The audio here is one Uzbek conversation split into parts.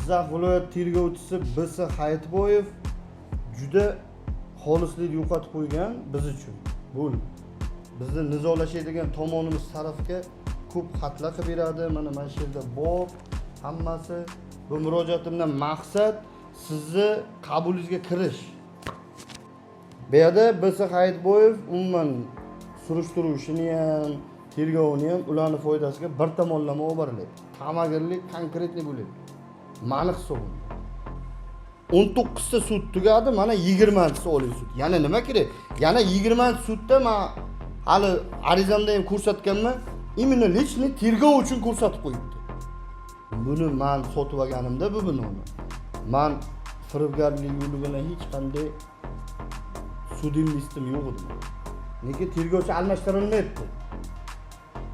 Jizzax viloyat tergovchisi B.S. Hayitboyev juda xolislik yo'qotib qo'ygan biz uchun. Bu bizni nizolashadigan tomonimiz tarafga ko'p xatlar qilib beradi. Mana shu yerda bor hammasi. Bu murojaatimdan maqsad sizni qabulingizga kirish. Bu yerda B.S. Hayitboyev umuman surishtiruv ishini ham, tergovini ham ularning foydasiga bir tomonlama olib boriladi. Ta'magirlik konkretni bo'ladi. Mani hisobim. 19 ta sud tugadi, mana 20-si Oliy sud. Yana nima kerak? Yana 20 sudda men hali arizamda ham ko'rsatganman, imенно lичный tergov uchun ko'rsatib qo'yibdi. Buni men sotib olganimda bu binoni. Men firibgarlik yo'li bilan hech qanday sudim listim yo'q edi. Nega tergovchi almashtirilmayapti?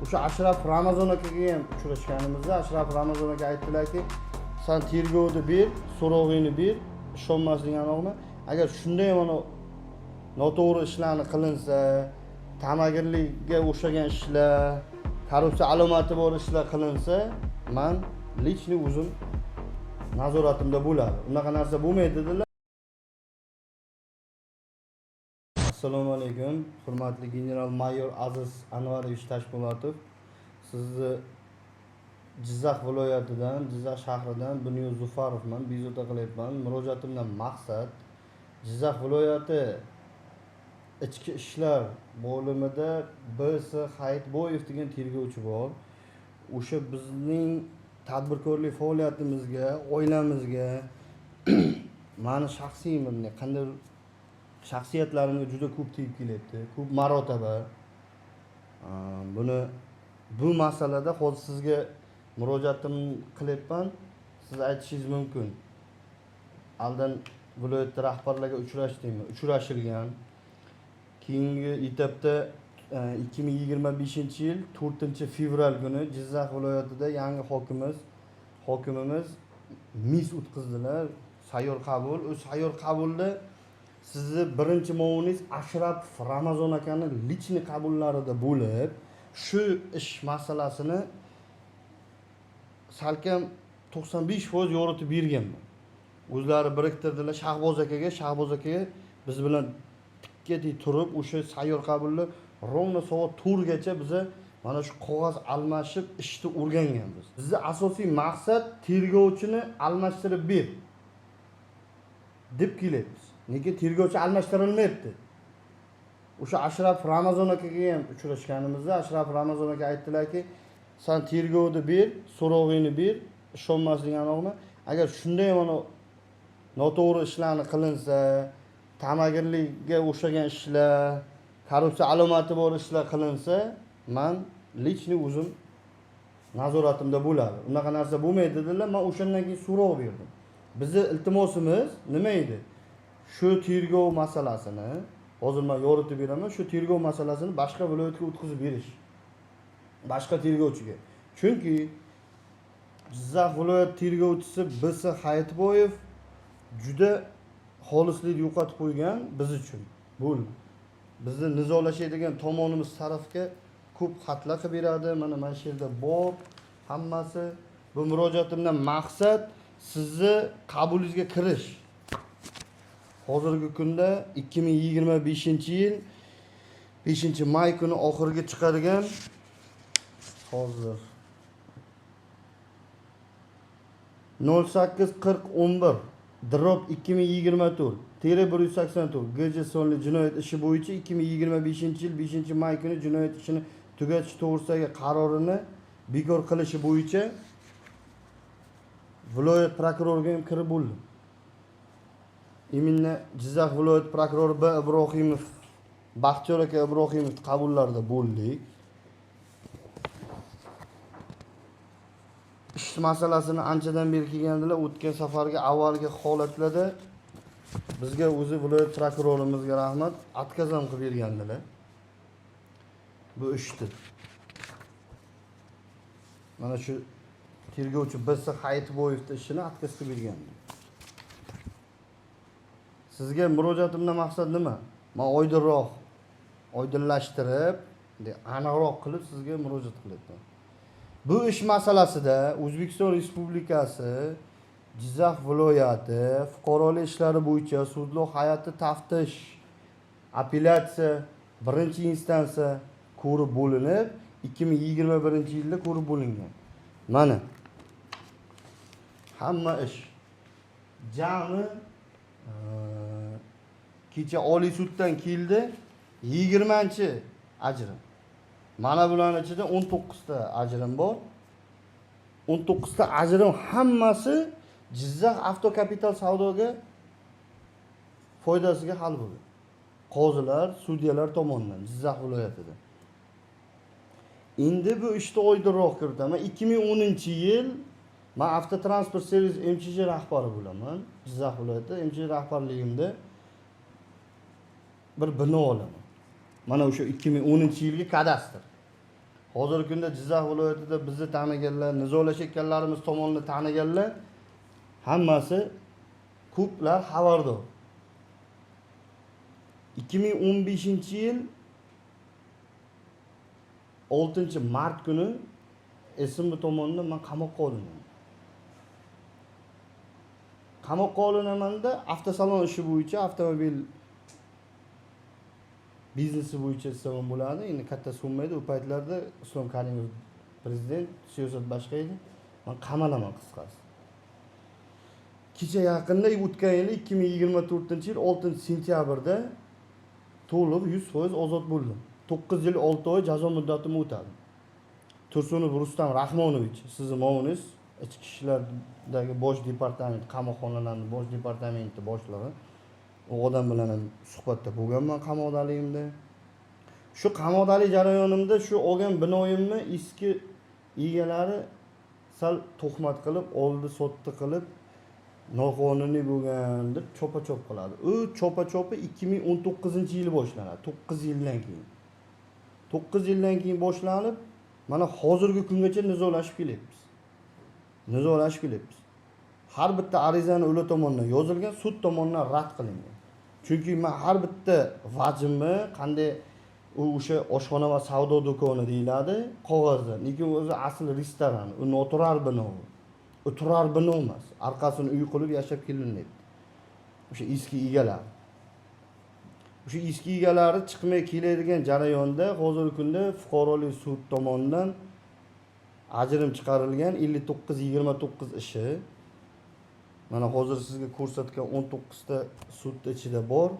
O'sha Ashraf Ramazon akaga ham uchrashganimizda Ashraf Ramazon aka aytdilarki, sen tergovni ber, so'rovingni ber, ishonmasliging aniqmi? Agar shunday mana noto'g'ri ishlarni qilinsa, ta'magirlikka o'xshagan ishlar, korrupsiya alomati bor ishlar qilinsa, men lичный o'zim nazoratimda bo'ladi. Unaqa narsa bo'lmaydi dedilar. Assalomu alaykum, hurmatli general-mayor Aziz Anvarovich Tashpo'latov. Sizni Jizzax viloyatidan, Jizzax shahridan Bunyod Zufarovman, bezovta qilyapman. Murojaatimdan maqsad Jizzax viloyati ichki ishlar bo'limida B.S. Hayitboyev degan tergovchi bor. O'sha bizning tadbirkorlik faoliyatimizga, oilamizga, meni shaxsiy qanday shaxsiyatlarimga juda ko'p tegib kelyapti. Ko'p marotaba. Bu masalada hozir sizga murojaatim qilyapman. Siz aytishingiz mumkin. Aldan viloyat rahbarlarga uchrashdingmi? Uchrashilgan. Keyingi etapda 2025-yil 4-fevral kuni Jizzax viloyatida yangi hokimimiz mis o'tkazdilar, sayyor qabul. O sayyor qabulda sizni birinchi muaviniz Ashraf Ramazon akani lичный qabullarida bo'lib, shu ish masalasini salkam 95% yoritib berganman. O'zlari biriktirdilar Shahboz akaga biz bilan tikka turib o'sha sayyor qabulni rovna soat 4 gacha biz mana shu qog'oz almashib ishni o'rganganmiz. Bizning asosiy maqsad tergovchini almashtirib ber deb kelyapmiz. Nega tergovchi almashtirilmayapti? O'sha Ashraf Ramazon akaga ham uchrashganimizda Ashraf Ramazon aka aytdilarki, sen tergovni ber, so'rovingni ber, ishonmasliging aniqmi? Agar shunday mana noto'g'ri ishlarni qilinsa, ta'magirlikka o'xshagan ishlar, korrupsiya alomati bor ishlar qilinsa, men lичный o'zim nazoratimda bo'ladi. Unaqa narsa bo'lmaydi dedilar. Men o'shandan keyin so'rov berdim. Bizning iltimosimiz nima edi? Shu tergov masalasini hozir men yoritib beraman. Shu tergov masalasini boshqa viloyatga o'tkazib berish. Boshqa tergovchiga. Chunki Jizzax viloyat tergovchisi B.S. Hayitboyev juda xolislik yo'qotib qo'ygan biz uchun. Bu bizni nizolashadigan tomonimiz tarafga ko'p xatlar qilib beradi. Mana shu yerda bor hammasi. Bu murojaatimdan maqsad sizni qabulingizga kirish. Hozirgi kunda 2025-yil 5-may kuni oxiriga chiqadigan hozir 084011 Drop 2024 184 GJ sonli jinoyat ishi bo'yicha 2025-yil 5-may kuni jinoyat ishini tugatish to'g'risidagi qarorini bekor qilishi bo'yicha viloyat prokuroriga ham kirib bo'ldim. Imенно Jizzax viloyat prokurori B. Ibrohimov, Baxtiyor aka Ibrohimov qabullarida bo'ldik. Ish masalasini anchadan beri kelgandilar. O'tgan safarga avvalgi holatlarda bizga o'zi viloyat prokurorimizga rahmat, отказ ham qilib bergandilar. Bu ishni. Mana shu tergovchi B.S. Hayitboyevning ishini отказ qilib bergandilar. Sizga murojaatimdan maqsad nima? Men oydinlashtirib, aniqroq qilib sizga murojaat qilyapman. Bu ish masalasida O'zbekiston Respublikasi Jizzax viloyati fuqarolik ishlari bo'yicha sudlov hay'ati taftish apellyatsiya birinchi instansiya ko'rib bo'linib 2021-yilda ko'rib bo'lingan. Mana hamma ish jami kecha Oliy suddan keldi 20-ajrim. Mana bularning ichida 19 ta ajrim bor. 19 ta ajrim hammasi Jizzax avtokapital savdoga foydasiga hal bo'ldi. Qozilar, sudyalar tomonidan Jizzax viloyatida. Endi bu ishni oydinroq kiritaman. 2010-yil men Avtotransport servis MChJ rahbari bo'laman. Jizzax viloyati MChJ rahbarligimda bir bino olaman. Mana o'sha 2010-yilgi kadastr. Hozirgi kunda Jizzax viloyatida bizni taniganlar, nizolashayotganlarimiz tomonidan taniganlar hammasi ko'plar xabardor. 2015-yil 6-mart kuni SMB tomonidan men qamoqqa olinaman. Qamoqqa olinamanda avtosalon ishi bo'yicha, avtomobil biznesi bo'yicha ishlagan bo'ladi. Endi katta summa edi. U paytlarda Islom Karimov prezident, siyosat boshqa edi. Men qamalaman qisqasi. Kecha yaqinda o'tgan yil 2024-yil 6-sentyabrda to'liq 100% ozod bo'ldim. 9 yil 6 oy jazo muddatim o'tadi. Tursunov Rustam Rahmonovich, sizning mo'miniz, ichki ishlardagi bosh departament, qamoqxonalarning bosh departamenti boshlig'i. U odam bilan ham suhbatda bo'lganman qamoqdaligimda. Shu qamoqdalik jarayonimda shu olgan binoyimni eski egalari sal tuhmat qilib, oldi sotdi qilib, noqonuniy bo'lgan deb chopa-chop qiladi. U chopa-chopi 2019-yil boshlanadi. 9 yildan keyin. 9 yildan keyin boshlanib, mana hozirgi kungacha nizolashib kelyapmiz. Har bitta arizani ular tomonidan yozilgan, sud tomonidan rad qilingan. Chunki men har bitta vajimni qanday o'sha oshxona va savdo do'koni deyiladi qog'ozda. Lekin o'zi asl restoran, u noturar bino. U turar bino emas. Orqasini uy qilib yashab kelinyapti. O'sha eski egalar. O'sha eski egalari chiqmay keladigan jarayonda hozirgi kunda fuqarolik sud tomonidan ajrim chiqarilgan 59-29 ishi. Mana hozir sizga ko'rsatgan 19 ta sud ichida bor.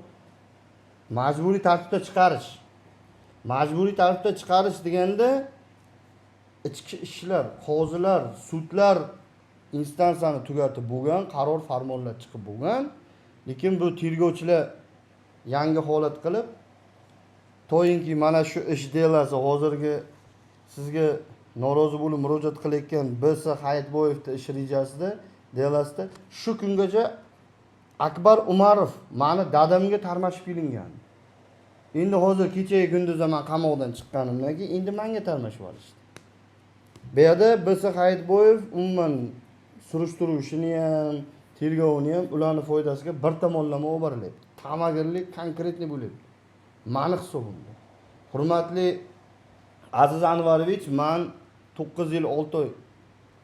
Majburiy tartibda chiqarish. Majburiy tartibda chiqarish deganda ichki ishlar, qozilar, sudlar instansiyani tugatib bo'lgan, qaror farmonlar chiqib bo'lgan. Lekin bu tergovchilar yangi holat qilib, to'yinki mana shu ish delasi hozirgi sizga norozi bo'lib murojaat qilayotgan B.S. Hayitboyevning ish rejasida delasida shu kungacha Akbar Umarov meni dadamga tarmashib kelingan. Endi hozir kechaga kunduz men qamoqdan chiqqanimdan keyin endi menga tarmashib olishdi. Bu yerda B.S. Hayitboyev umuman surishtiruv ishini ham, tergovini ham ularning foydasiga bir tomonlama olib borilyapti. Ta'magirlik konkretni bo'ladi. Meni hisobimda. Hurmatli Aziz Anvarovich, men 9 yil 6 oy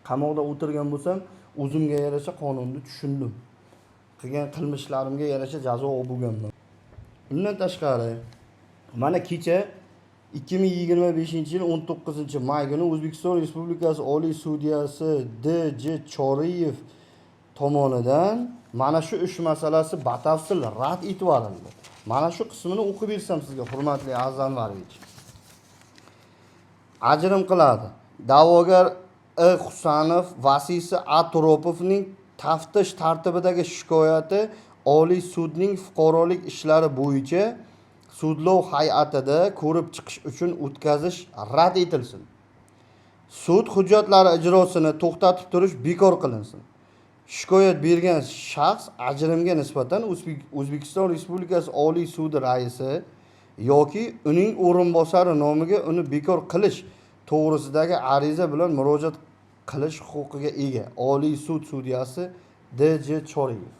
qamoqda o'tirgan bo'lsam, o'zimga yarasha qonunni tushundim. Qilgan qilmishlarimga yarasha jazo olib bo'lganman. Bundan tashqari, mana kecha 2025-yil 19-may kuni O'zbekiston Respublikasi Oliy sudyasi D.J. Choriyev tomonidan mana shu ish masalasi batafsil rad etib yuborildi. Mana shu qismini o'qib bersam sizga, hurmatli Aziz Anvarovich. Ajrim qiladi. Da'vogar I. Husanov vasiysi A. Turopovning taftish tartibidagi shikoyati Oliy sudning fuqarolik ishlari bo'yicha sudlov hay'atida ko'rib chiqish uchun o'tkazish rad etilsin. Sud hujjatlari ijrosini to'xtatib turish bekor qilinsin. Shikoyat bergan shaxs ajrimga nisbatan O'zbekiston Respublikasi Oliy sudi raisi yoki uning o'rinbosari nomiga uni bekor qilish to'g'risidagi ariza bilan murojaat qilish huquqiga ega. Oliy sud sudyasi D.J. Choriyev.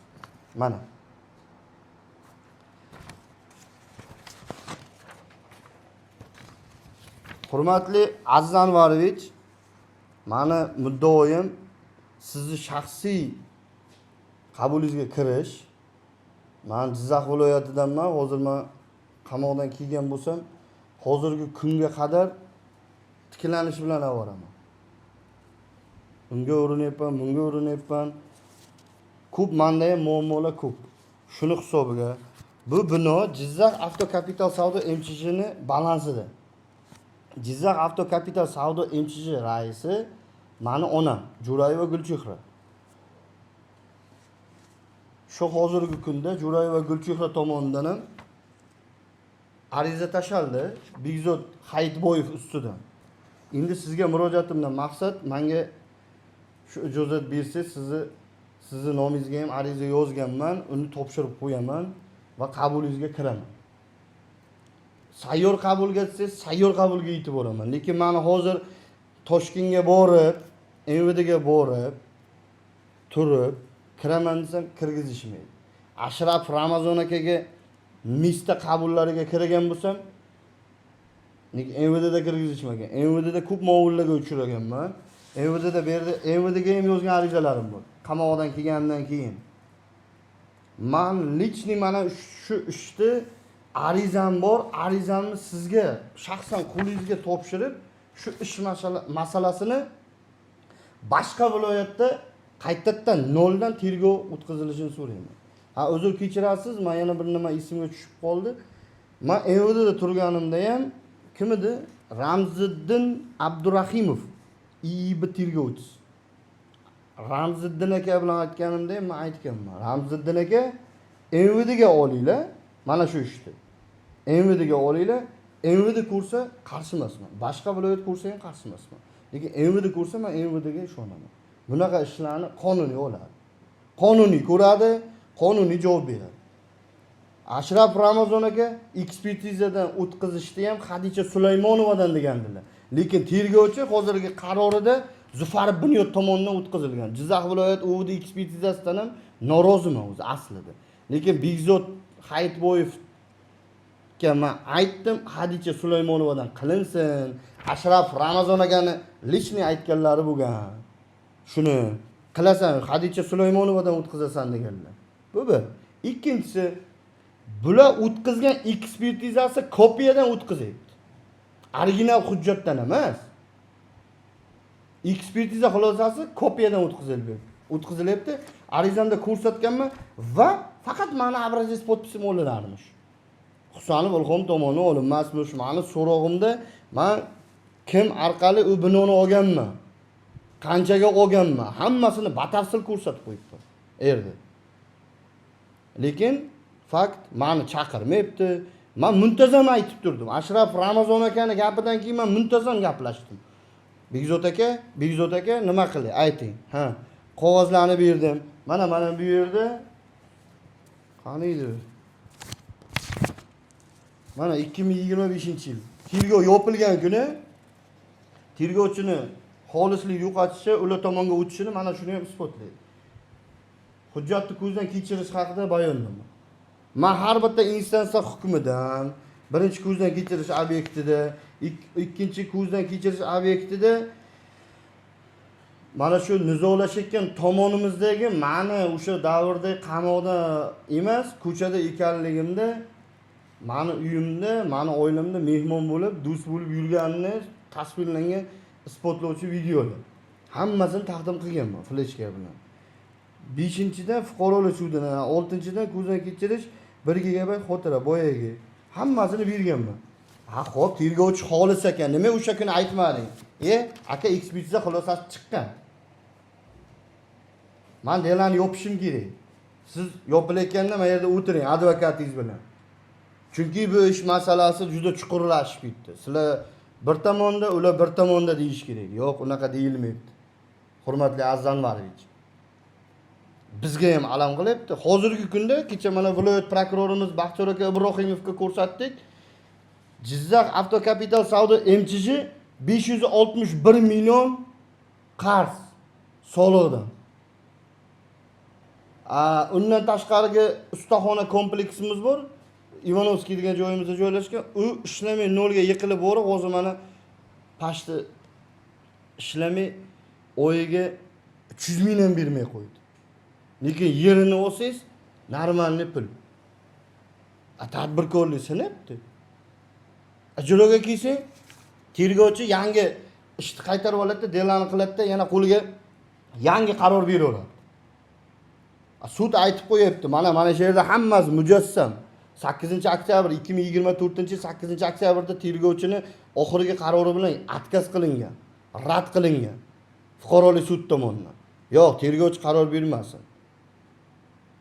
Mana hurmatli Aziz Anvarovich, meni muddaoyim sizni shaxsiy qabulingizga kirish. Men Jizzax viloyatidanman, hozir men qamoqdan kelgan bo'lsam, hozirgi kunga qadar tiklanish bilan avoraman. Unga urinyapman, bunga urinyapman. Ko'p menda ham muammolar ko'p. Shuni hisobiga bu bino Jizzax Avtokapital savdo MCH'ni balansida. Jizzax Avtokapital savdo MCH raisi meni onam, Jo'rayeva Gulchehra. Shu hozirgi kunda Jo'rayeva Gulchehra tomonidan ham ariza tashaldi Begzod Hayitboyev ustidan. Endi sizga murojaatimdan maqsad menga shu ijozat bersangiz, sizni nomingizga ham ariza yozganman, uni topshirib qo'yaman va qabulingizga kiraman. Sayyor qabulga desiz, sayyor qabulga yetib boraman. Lekin meni hozir Toshkentga borib, MVDga borib, turib, kiraman desam kirgizishmaydi. Ashraf Ramazon akaga mista qabullariga kiragan bo'lsam, lekin MVDda kirgizishmagan. MVDda ko'p muammolarga uchraganman. MVDda berdi, MVDga ham yozgan arizalarim bor. Qamoqdan kelgandan keyin. Men lichni mana shu ishni arizam bor, arizamni sizga shaxsan qo'lingizga topshirib, shu ish masalasini boshqa viloyatda qaytadan noldan tergov o'tkazilishini so'rayman. Ha, uzr kechirasiz, men yana bir nima esimga tushib qoldi. Men MVDda turganimda ham kim edi? Ramziddin Abdurahimov, IIB tergovchisi. Ramziddin aka bilan aytganimda ham men aytganman. Ramziddin aka MVDga olinglar, mana shu ishni. MVDga olinglar, MVD ko'rsa qarshi emasman. Boshqa viloyat ko'rsa ham qarshi emasman. Lekin MVD ko'rsa men MVDga ishonaman. Bunaqa ishlarni qonuniy oladi. Qonuniy ko'radi, qonuniy javob beradi. Ashraf Ramazon aka ekspertizadan o'tkazishdi ham Xadicha Sulaymonovadan degandilar. Lekin tergovchi hozirgi qarorida Zufar Bunyod tomonidan o'tkazilgan. Jizzax viloyat OVD ekspertizasidan ham noroziman o'zi aslida. Lekin Begzod Hayitboyevga men aytdim, Xadicha Sulaymonovadan qilinsin. Ashraf Ramazon akani lichni aytganlari bo'lgan. Shuni qilasan, Xadicha Sulaymonovadan o'tkazasan deganlar. Bu bir. Ikkinchisi, bular o'tkazgan ekspertizasi kopiyadan o'tkazyapti. Original hujjatdan emas. Ekspertiza xulosasi kopiyadan o'tkazilyapti. Arizamda ko'rsatganman va faqat meni obrazец podpisim olinarmish. Husanov Ilhom tomonidan olinmasmish. Meni so'rog'imda men kim orqali u binoni olganman, qanchaga olganman, hammasini batafsil ko'rsatib qo'yibman. Erdi. Lekin fakt meni chaqirmayapti. Men muntazam aytib turdim. Ashraf Ramazon akani gapidan keyin men muntazam gaplashdim. Begzod aka nima qildi? Ayting. Ha, qog'ozlarni berdim. Mana bu yerda qani edi? Mana 2025-yil tergov yopilgan kuni tergovchini xolislik yo'qotishi, ular tomonga o'tishini mana shuni ham isbotlaydi. Hujjatni ko'zdan kechirish haqida bayonnoma. Men har bitta instansiya hukmidan, birinchi ko'zdan kechirish obyektida, ikkinchi ko'zdan kechirish obyektida mana shu nizolashayotgan tomonimizdagi meni o'sha davrda qamoqda emas, ko'chada ekanligimda, meni uyimda, meni oilamda mehmon bo'lib, do'st bo'lib yurganini tasvirlangan isbotlovchi videolar. Hammasini taqdim qilganman fleshka bilan. 5-dan fuqarolar sudidan, 6-dan ko'zdan kechirish 1 gigabayt xotira boyagi. Hammasini berganman. Ha, xo'p, tergovchi xolis ekan. Nima o'sha kuni aytmading? Aka ekspertiza xulosasi chiqqan. Men delani yopishim kerak. Siz yopilayotganda men yerda o'tiring advokatingiz bilan. Chunki bu ish masalasi juda chuqurlashib ketdi. Sizlar bir tomonda, ular bir tomonda deyish kerak. Yo'q, unaqa deyilmaydi. Hurmatli Azanvarovich. Bizga ham alam qilyapti. Hozirgi kunda kecha mana viloyat prokurorimiz Baxtiyor aka Ibrohimovga ko'rsatdik. Jizzax Avtokapital savdo MCH 561 million qarz soliqdan. Undan tashqariga ustaxona kompleksimiz bor. Ivanovskiy degan joyimizda joylashgan. U ishlamay nolga yiqilib borib, hozir mana pashti ishlamay oyiga 300 ming ham bermay qo'ydi. Lekin yerini olsangiz, normalniy pul. Tadbirkorlik sinibdi. Ijroga kelsang, tergovchi yangi ishni qaytarib oladi, delani qiladi, yana qo'liga yangi qaror beraveradi. Sud aytib qo'yibdi, mana shu yerda hammasi mujassam. 8-oktyabr 2024 8-oktyabrda tergovchini oxirgi qarori bilan atkaz qilingan, rad qilingan fuqarolik sud tomonidan. Yo'q, tergovchi qaror bermasin.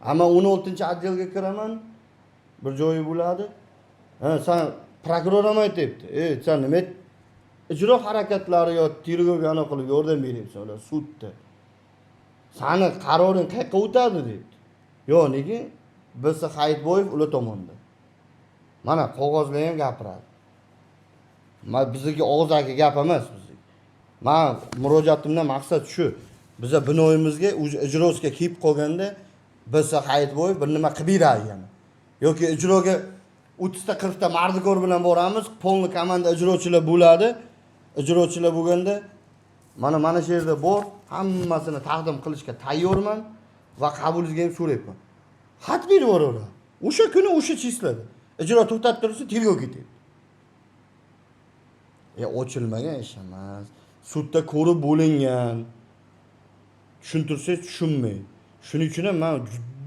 Ammo 16-otdelga kiraman, bir joyi bo'ladi. Sen prokuror ham aytibdi. Sen nima ijro harakatlari yo tergovga aniq qilib yordam beryapsan ular sudda. Sani qaroring qayerga o'tadi debdi. Yo'q, nega? B.S. Hayitboyev ular tomonda. Mana qog'ozlar ham gapiradi. Bizdagi og'zaki gap emas bizdagi. Men murojaatimdan maqsad shu. Biza binoyimizga ijrosiga kelib qolganda B.S. Hayitboyev bir nima qilib beradi yana. Yoki ijroga 30 ta 40 ta mardikor bilan boramiz, polni komanda ijrochilar bo'ladi. Ijrochilar bo'lganda mana shu yerda bor, hammasini taqdim qilishga tayyorman va qabulingizga ham so'rayapman. Xat berib yuboraveradi. O'sha kuni o'sha chisladi. Ijro to'xtatib tursa, tergov ketadi. Ochilmagan ish emas. Sudda ko'rib bo'lingan. Tushuntirsangiz tushunmaydi. Shuning uchun ham men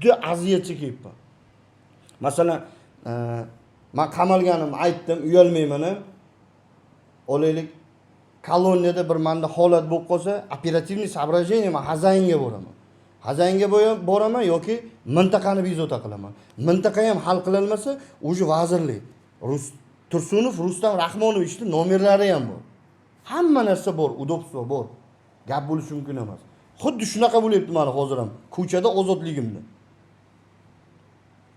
juda aziyat chekyapman. Masalan, men qamalganim aytdim, uyalmayman ham. Olaylik, koloniyada bir menda holat bo'lib qolsa, operativniy соображение men xazayinga boraman. Xazayinga boraman yoki mintaqani bezovta qilaman. Mintaqa ham hal qila olmasa, o'sha vazirlik. Tursunov, Rustam Rahmonovichning nomerlari ham bor. Hamma narsa bor, udobstvo bor. Gap bo'lishi mumkin emas. Xuddi shunaqa bo'lyapti mana hozir ham. Ko'chada ozodligimda.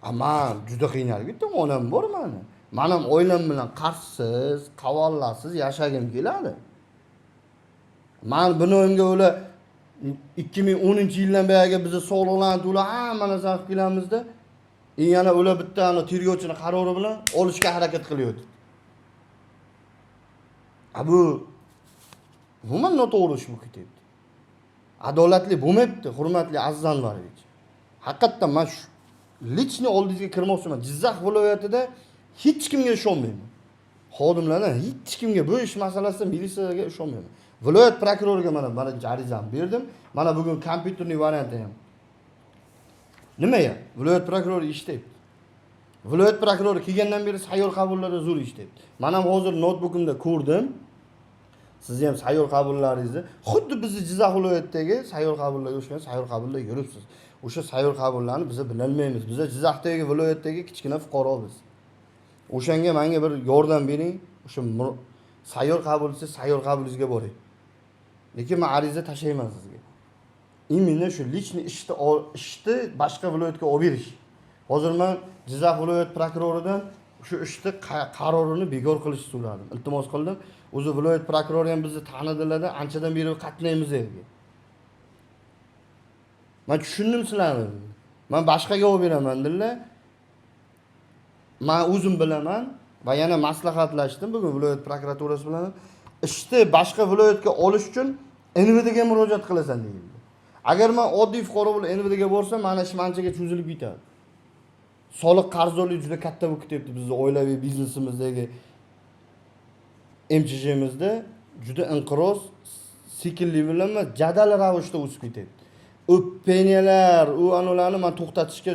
Ammo juda qiynalib ketdim, onam bor meni. Men ham oilam bilan qarshisiz, qavollasiz yashagim keladi. Men binoyimga ular 2010-yildan beri bizni sog'liqlarni to'la hamma narsani qilib kelamizda, yana ular bitta tergovchini qarori bilan olishga harakat qilyapti. Bu umuman noto'g'ri ish bo'lib ketyapti. Adolatli bo'lmayapti, hurmatli Aziz Anvarovich. Haqiqatan men shu lichni oldingizga kirmoqchiman. Jizzax viloyatida hech kimga ishonmayman. Xodimlardan hech kimga bu ish masalasida militsiyaga ishonmayman. Viloyat prokuroriga mana arizamni berdim. Mana bugun kompyuterning varianti ham. Nima ya? Viloyat prokurori ishlayapti. Viloyat prokurori kelgandan beri sayyor qabullarda zo'r ishlayapti. Men ham hozir notebookimda ko'rdim. Siz ham sayyor qabullaringizni xuddi bizni Jizzax viloyatidagi sayyor qabullarga o'xshagan sayyor qabullar yuribsiz. O'sha sayyor qabullarni biz bilolmaymiz. Biz Jizzaxdagi viloyatdagi kichkina fuqaromiz. O'shanga menga bir yordam bering. O'sha sayyor qabulsiz sayyor qabulingizga boring. Lekin men ariza tashlayman sizga. Imенно shu lichni ishni boshqa viloyatga olib berish. Hozir men Jizzax viloyat prokuroridan shu ishni qarorini bekor qilishni so'radim. Iltimos qildim. O'zi viloyat prokurori ham bizni tanidilar-da, anchadan beri qatnaymiz yerga. Men tushundim sizlarni. Men boshqaga olib beraman dedilar. Men o'zim bilaman va yana maslahatlashdim bugun viloyat prokuraturasi bilan. Ishni boshqa viloyatga olish uchun NVDga murojaat qilasan deyildi. Agar men oddiy fuqaro bo'lib NVDga borsam, mana ish anchaga cho'zilib ketadi. Soliq qarzdorligi juda katta bo'lib ketyapti bizning oilaviy biznesimizdagi MCJmizda juda inqiroz sekinli bilan jadal ravishda o'sib ketyapti. U peniyalar, u anolarni men to'xtatishga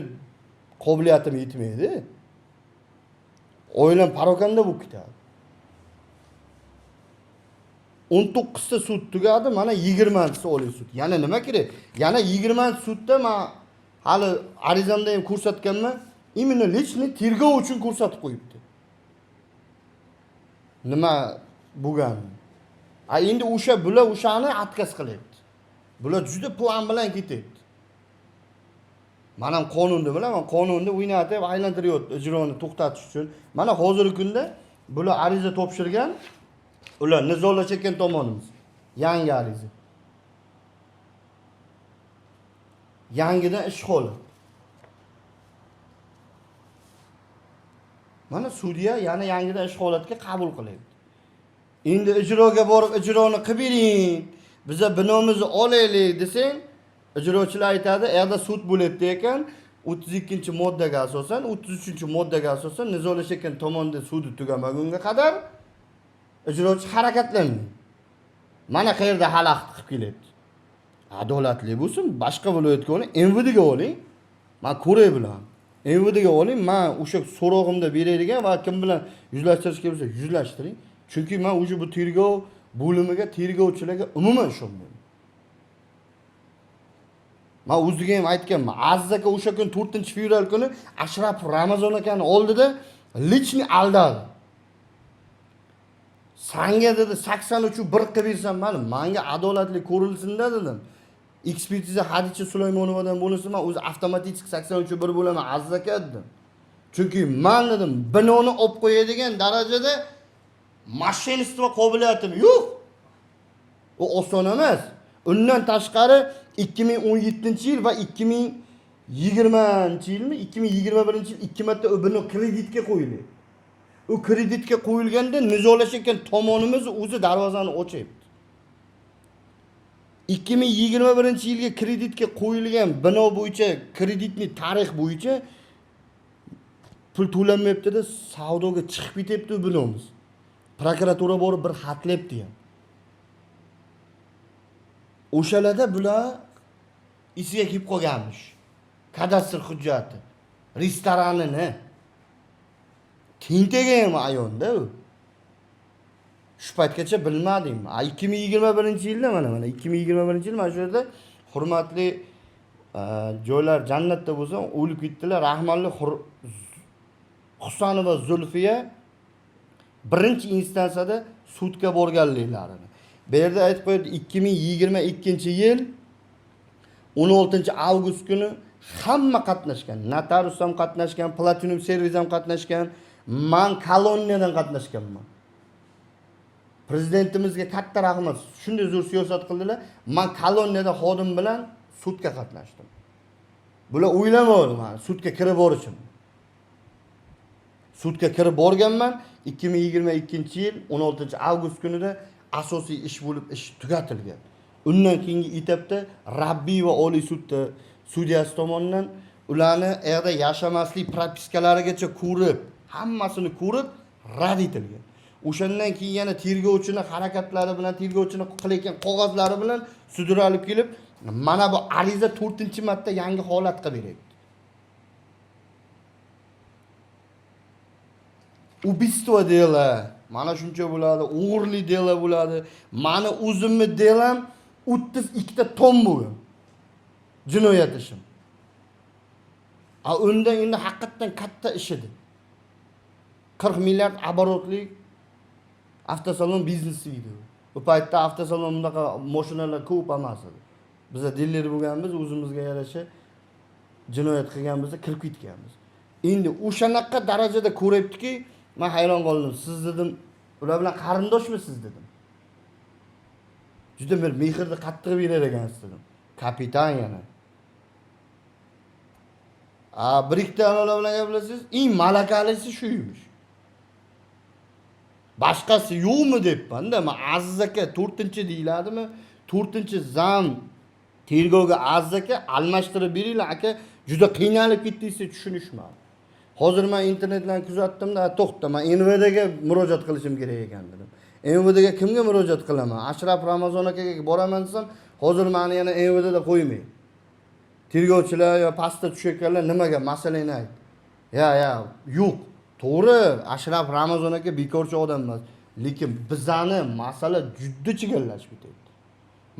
qobiliyatim yetmaydi. Oilam parokanda bo'lib ketadi. 19 ta sud tugadi, mana 20-si oliy sud. Yana nima kerak? Yana 20 sudda men hali arizamda ham ko'rsatganman, imенно lichni tergov uchun ko'rsatib qo'yibdi. Nima bo'lgan? Endi o'shani atkaz qilyapti. Bular juda plan bilan ketyapti. Men ham qonunni bilaman, qonunni o'ynatib, aylantiryapti ijroni to'xtatish uchun. Mana hozirgi kunda bular ariza topshirgan, ular nizolashayotgan tomonimiz. Yangi ariza. Yangidan ish holi. Mana sudya yana yangidan ish holatga qabul qilyapti. Endi ijroga borib ijroni qilib bering, biza binomizni olaylik desang, ijrochilar aytadi, "Eğer sud bo'lyapti ekan, 32-moddaga asosan, 33-moddaga asosan nizolashayotgan tomonda sudi tugamagunga qadar ijrochi harakatlanmaydi. Mana qayerda xalaqit qilib kelyapti. Adolatli bo'lsin, boshqa viloyatga oling, MVDga oling. Men ko'ray bilan. MVDga oling, men o'sha so'rog'imda beradigan va kim bilan yuzlashtirishga bo'lsa yuzlashtiring. Chunki men o'sha bu tergov bo'limiga, tergovchilarga umuman ishonmayman. Men o'ziga ham aytganman. Aziz aka o'sha kun 4-fevral kuni Ashraf Ramazon akani oldida lichni aldadi. Sanga dedi 83 bir qilib bersam, menga adolatli ko'rilsin-da dedim. Ekspertiza Hadicha Sulaymonovadan bo'lsa, men o'zi avtomatik 83 bir bo'laman Aziz aka dedim. Chunki men dedim, binoni olib qo'yadigan darajada mashinistva qobiliyatim yo'q. U oson emas. Undan tashqari 2017-yil va 2020-yilmi, 2021-yil ikki marta u bino kreditga qo'yildi. U kreditga qo'yilganda nizolashayotgan tomonimiz o'zi darvozani ochyapti. 2021-yilga kreditga qo'yilgan bino bo'yicha, kreditni tarix bo'yicha pul to'lanmayapti-da, savdoga chiqib ketyapti u binomiz. Prokuratura borib bir xatlayapti ham. O'shalarda bular isiga kelib qolganmish. Kadastr hujjati, restoranini tintegan ayonda u. Shu paytgacha bilmadim. 2021-yilda mana 2021-yil mana shu yerda hurmatli joylar jannatda bo'lsa, o'lib ketdilar. Rahmonli Husanova Zulfiya birinchi instansiyada sudga borganliklarini. Bu yerda aytib qo'ydi, 2022-yil 16-avgust kuni hamma qatnashgan. Notarius ham qatnashgan, Platinum servis ham qatnashgan, men koloniyadan qatnashganman. Prezidentimizga katta rahmat. Shunday zo'r siyosat qildilar. Men koloniyada xodim bilan sudga qatnashdim. Bular o'ylamadim men sudga kirib borishim. Sudga kirib borganman 2022-yil 16-avgust kunida asosiy ish bo'lib ish tugatilgan. Undan keyingi etapda Rabbiy va Oliy sudda sudyasi tomonidan ularni yerda yashamaslik propiskalarigacha ko'rib, hammasini ko'rib rad etilgan. O'shandan keyin yana tergovchining harakatlari bilan, tergovchining qilayotgan qog'ozlari bilan sudga olib kelib, mana bu ariza 4-marta yangi holat qilib beradi. Ubistvo dela, mana shuncha bo'ladi, o'g'irlik dela bo'ladi. Mani o'zimni delam 32 ta ton bo'lgan. Jinoyat ishim. Undan endi haqiqatan katta ish edi. 40 milliard оборотli avtosalon biznesi edi. Bu paytda avtosalon bunaqa mashinalar ko'p emas edi. Biz dillar bo'lganmiz, o'zimizga yarasha jinoyat qilganmiz, kirib ketganmiz. Endi o'shanaqa darajada ko'ryaptiki, men hayron qoldim. Siz dedim, ular bilan qarindoshmisiz dedim. Juda bir mehrni qattiq berar ekansiz dedim. Kapitan yana. Bir ikkita anolar bilan gaplashasiz, eng malakalisi shu emish. Boshqasi yo'qmi debman-da. Men Aziz aka 4-deyiladimi? 4-zam tergovga Aziz aka almashtirib beringlar aka, juda qiynalib ketdingiz tushunishmadi. Hozir men internetdan kuzatdim-da, to'xta, men MVDga murojaat qilishim kerak ekan dedim. MVDga kimga murojaat qilaman? Ashraf Ramazon akaga boraman desam, hozir meni yana MVDda qo'ymaydi. Tergovchilar yo pastda tushayotganlar nimaga masalani ayt. Ya, yo'q. To'g'ri, Ashraf Ramazon aka bekorchi odam emas, lekin bizani masala juda chigallashib ketdi.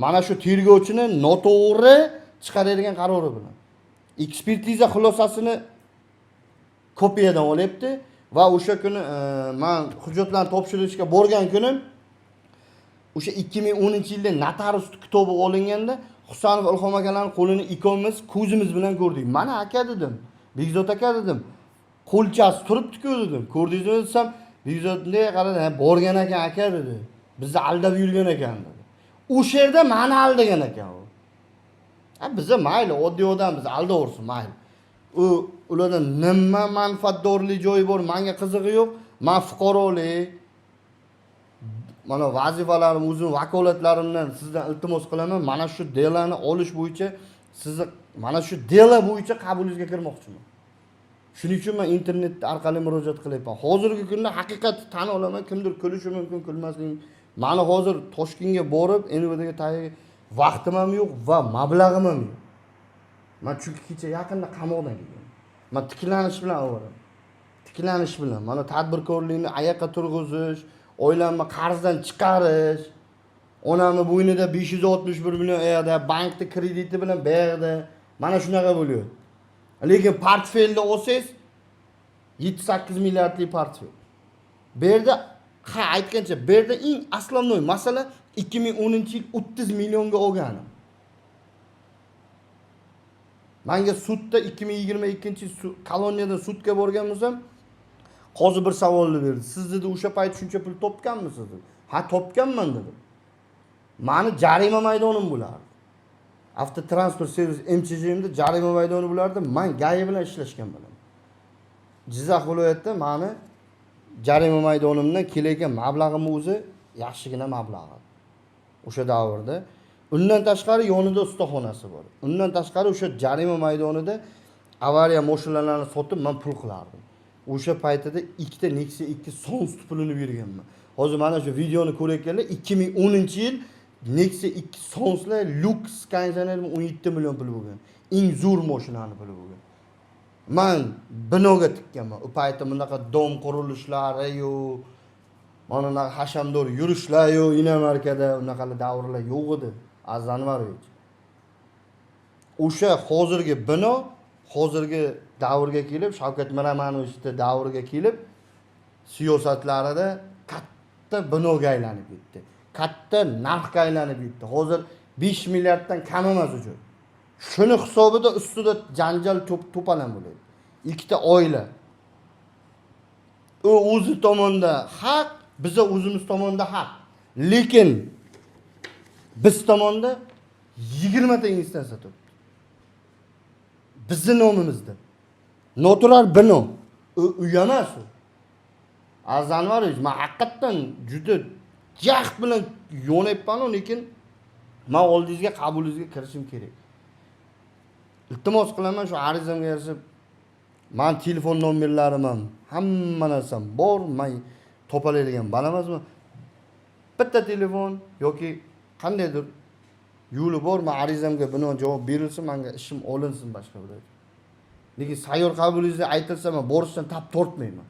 Mana shu tergovchini noto'g'ri chiqaradigan qarori bilan ekspertiza xulosasini kopiyadan olyapti va o'sha kuni men hujjatlarni topshirishga borgan kunim o'sha 2010-yilda notarius kitobi olinganda Husanov Ilhom akalarning qo'lini ikkovimiz ko'zimiz bilan ko'rdik. Mana aka dedim, Bekzod aka dedim, qo'lchasi turibdi-ku dedim. Ko'rdingizmi desam, Bekzod bunday qaradi, borgan ekan aka dedi. Bizni aldab yurgan ekan dedi. O'sha yerda meni aldagan ekan u. Biza mayli, oddiy odammiz, aldaversin mayli. Ulardan nima manfaatdorlik joyi bor, menga qizig'i yo'q. Men fuqarolik, mana vazifalarim, o'zim vakolatlarimdan sizdan iltimos qilaman. Mana shu delani olish bo'yicha sizni mana shu delo bo'yicha qabulingizga kirmoqchiman. Shuning uchun men internet orqali murojaat qilyapman. Hozirgi kunda haqiqatni tan olaman, kimdir kulishi mumkin, kulmasligi. Mani hozir Toshkentga borib, NVDga tayyor vaqtim ham yo'q va mablag'im ham yo'q. Men chunki kecha yaqinda qamoqdan keldim. Men tiklanish bilan ovoram. Tiklanish bilan mana tadbirkorlikni oyoqqa turg'izish, oilamni qarzdan chiqarish, onamni bo'ynida 561 million ayada, bankda krediti bilan berdi. Mana shunaqa bo'lyapti. Lekin portfelda olsangiz 7-8 milliardlik portfel. Bu yerda aytgancha, bu yerda eng asosiy masala 2010-yil 30 millionga olganim. Menga sudda 2022-yil koloniyadan sudga borgan bo'lsam, qozi bir savolni berdi. Siz dedi o'sha payt shuncha pul topganmisiz dedi. Ha, topganman dedi. Mani jarima maydonim bo'lardi. Avtotransport servis MCJimda jarima maydoni bo'lardi. Men GAI bilan ishlashgan bo'laman. Jizzax viloyatida mani jarima maydonimdan kelayotgan mablag'im o'zi yaxshigina mablag'. O'sha davrda undan tashqari yonida ustaxonasi bor. Undan tashqari o'sha jarima maydonida avariya mashinalarini sotib men pul qilardim. O'sha paytida ikkita Nexia 2 Sons pulini berganman. Hozir mana shu videoni ko'rayotganlar 2010-yil Nexia 2 Sonslar Lux konditsioner 17 million pul bo'lgan. Eng zo'r mashinani puli bo'lgan. Men binoga tikkanman. U paytda bunaqa dom qurilishlari yo'q. Mana hashamdor yurishlar yo'q, Inamarkada unaqa davrlar yo'q edi. Azanvarovich. O'sha hozirgi bino hozirgi davrga kelib, Shavkat Miramanovich davriga kelib, siyosatlarida katta binoga aylanib ketdi. Katta narxga aylanib ketdi. Hozir 5 milliarddan kam emas uchun. Shuni hisobida ustida janjal to'palan bo'ladi. Ikkita oila. U o'zi tomonda haq, biz o'zimiz tomonda haq. Lekin biz tomonda 20 ta instansiya turibdi. Bizning nomimizda. Noturar bino. Uy emas u. Azanvarovich, men haqiqatan juda jahd bilan yo'nayapman, lekin men oldingizga qabulingizga kirishim kerak. Iltimos qilaman, shu arizamga yarashib men telefon nomerlarim ham hamma narsam bor, men topalaydigan balamasman. Bitta telefon yoki qandaydir yo'li bor, men arizamga binoan javob berilsin, menga ishim olinsin boshqa bir. Lekin sayyor qabulingizni aytilsa, men borishdan tap tortmayman.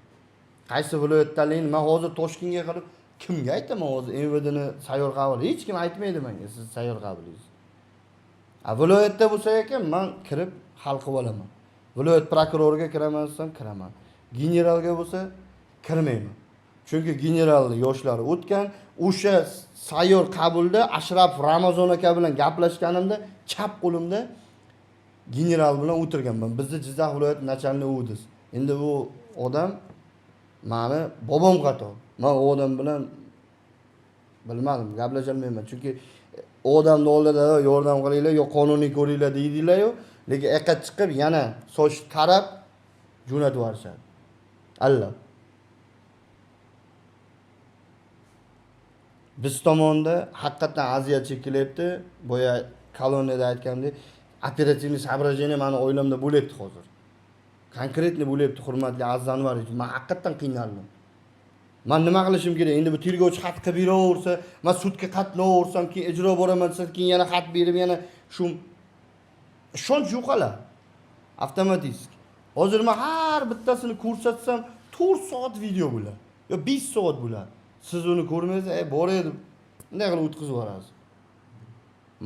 Qaysi viloyatdaligini men hozir Toshkentga qilib kimga aytaman hozir MVDni sayyor qabul? Hech kim aytmaydi menga siz sayyor qabulingiz. Viloyatda bo'lsa ekan, men kirib hal qilib olaman. Viloyat prokuroriga kiraman desam, kiraman. Generalga bo'lsa, kirmayman. Chunki generalni yoshlari o'tgan, o'sha sayyor qabulda Ashraf Ramazon aka bilan gaplashganimda chap qo'limda general bilan o'tirganman. Bizni Jizzax viloyat nachalnik o'diz. Endi u odam meni bobom qator. Men u odam bilan bilmadim, gaplasha olmayman. Chunki u odamning oldida yordam qilinglar, yo qonuniy ko'ringlar deydilar-yu, lekin eqqa chiqib yana soch tarab jo'natib yuborishadi. Allah. Biz tomonda haqiqatan aziyat chekilyapti. Boya koloniyada aytgandek, operativniy соображение meni o'ylamda bo'lyapti hozir. Konkretni bo'lyapti, hurmatli Azanvarovich. Men haqiqatan qiynaldim. Men nima qilishim kerak? Endi bu tergovchi xat qilib beraversa, men sudga qatnavaversam, keyin ijro boraman, keyin yana xat berib, yana shu ishonch yo'qalar. Avtomatik. Hozir men har bittasini ko'rsatsam 4 soat video bo'ladi. Yo 5 soat bo'ladi. Siz uni ko'rmaysiz, boraydi. Bunday qilib o'tkazib yuborasiz.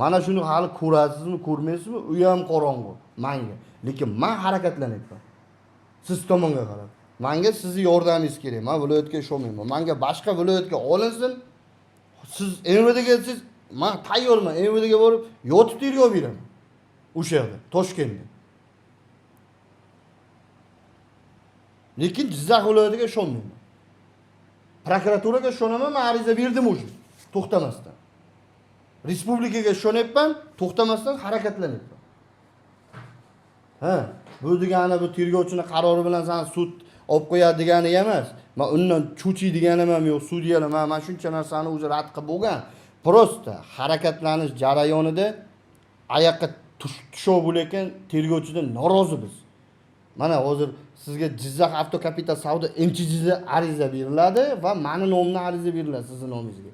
Mana shuni hali ko'rasizmi, ko'rmaysizmi? U ham qorong'u menga. Lekin men harakatlanyapman. Siz tomonga qarab. Menga sizni yordamingiz kerak. Men viloyatga ishonmayman. Menga boshqa viloyatga olinsin. Siz MVDga kelsiz, men tayyorman. MVDga borib, yotib tergov beraman. O'sha yerda, Toshkentda. Lekin Jizzax viloyatiga ishonmayman. Prokuraturaga ishonaman, men ariza berdim o'sha. To'xtamasdan. Respublikaga ishonyapman, to'xtamasdan harakatlanyapman. Ha, bu degani bu tergovchining qarori bilan sen sud olib qo'yadi degani emas. Men undan cho'chiydiganim ham yo'q, sudyalar men shuncha narsani o'zi rad qilib bo'lgan. Prosta harakatlanish jarayonida oyoqqa tushov bo'layotgan tergovchidan norozi biz. Mana hozir sizga Jizzax Avtokapital savdo MCH'da ariza beriladi va meni nomimdan ariza beriladi sizning nomingizga.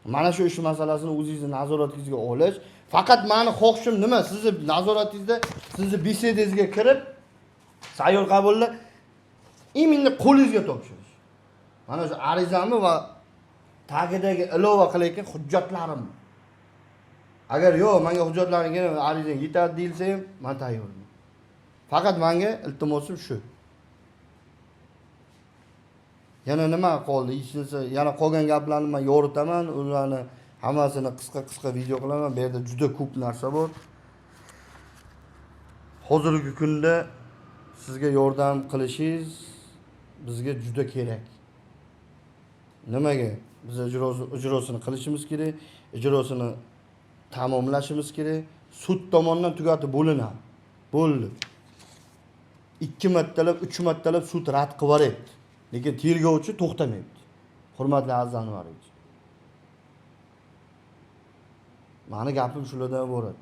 Mana shu ish masalasini o'zingizni nazoratingizga olish. Faqat meni xohishim nima? Sizni nazoratingizda, sizni besedangizga kirib, sayyor qabulda imonni qo'lingizga topshirish. Mana shu arizamni va tagidagi ilova qilayotgan hujjatlarim. Agar yo'q, menga hujjatlaringiz arizang yetadi deyilsa ham, men tayyorman. Faqat menga iltimosim shu. Yana nima qoldi? Hechinsa yana qolgan gaplarni men yoritaman, ularni hammasini qisqa video qilaman. Bu yerda juda ko'p narsa bor. Hozirgi kunda sizga yordam qilishingiz bizga juda kerak. Nimaga? Biz ijrosini qilishimiz kerak, ijrosini tamomlashimiz kerak. Sud tomonidan tugatib bo'linadi. Bo'ldi. 2 martalab, 3 martalab sud rad qilib yuboryapti. Lekin tergovchi to'xtamayapti. Hurmatli aziz Anvarovich. Meni gapim shulardan iborat.